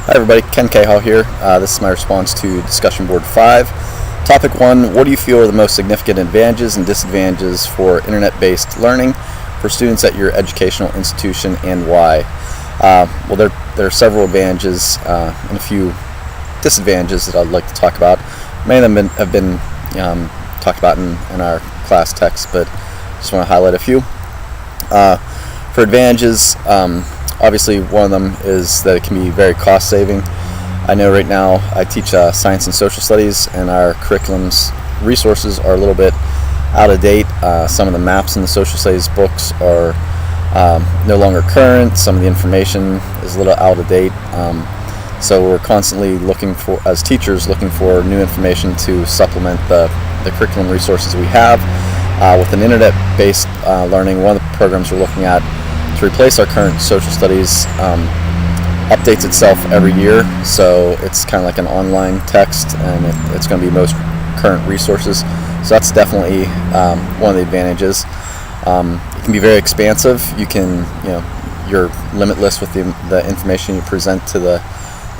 Hi everybody, Ken Cahill here. This is my response to discussion board 5. Topic 1, what do you feel are the most significant advantages and disadvantages for internet-based learning for students at your educational institution and why? Well, there are several advantages and a few disadvantages that I'd like to talk about. Many of them have been talked about in our class text, but just want to highlight a few. For advantages, obviously one of them is that it can be very cost saving. I know right now I teach science and social studies, and our curriculum's resources are a little bit out of date. Some of the maps in the social studies books are no longer current. Some of the information is a little out of date. So we're constantly as teachers, looking for new information to supplement the curriculum resources we have. With an internet-based learning, one of the programs we're looking at to replace our current social studies updates itself every year, so it's kind of like an online text, and it's going to be most current resources. So that's definitely one of the advantages. It can be very expansive. You're limitless with the information you present to the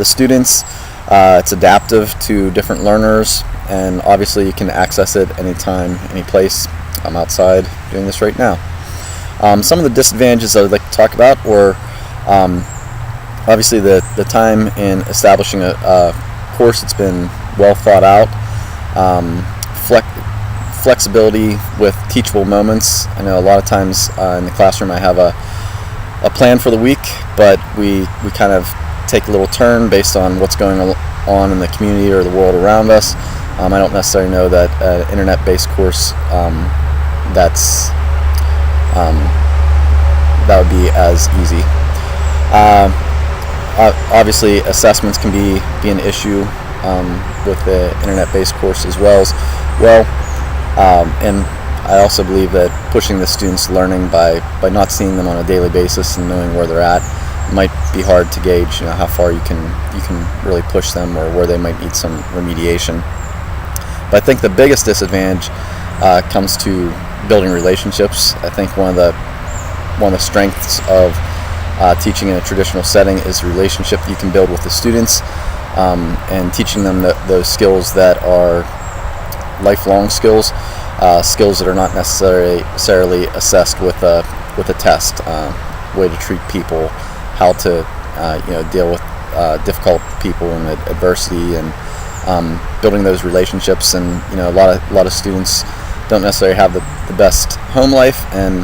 students. It's adaptive to different learners, and obviously you can access it anytime, any place. I'm outside doing this right now. Some of the disadvantages I would like to talk about were obviously the time in establishing a course that's been well thought out, flexibility with teachable moments. I know a lot of times in the classroom I have a plan for the week, but we kind of take a little turn based on what's going on in the community or the world around us. I don't necessarily know that an internet-based course that would be as easy. Obviously, assessments can be an issue with the internet-based course as well. And I also believe that pushing the students' learning by not seeing them on a daily basis and knowing where they're at might be hard to gauge. How far you can really push them, or where they might need some remediation. But I think the biggest disadvantage comes to building relationships. I think one of the strengths of teaching in a traditional setting is the relationship you can build with the students, and teaching them those skills that are lifelong skills, skills that are not necessarily assessed with a test. Way to treat people, how to deal with difficult people and adversity, and building those relationships. And a lot of students don't necessarily have the best home life, and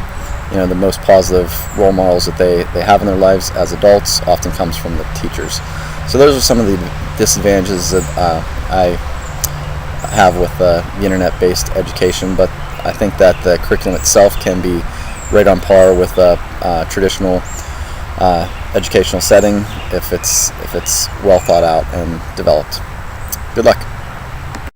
the most positive role models that they have in their lives as adults often comes from the teachers. So those are some of the disadvantages that I have with the internet-based education, but I think that the curriculum itself can be right on par with a traditional educational setting if it's well thought out and developed. Good luck.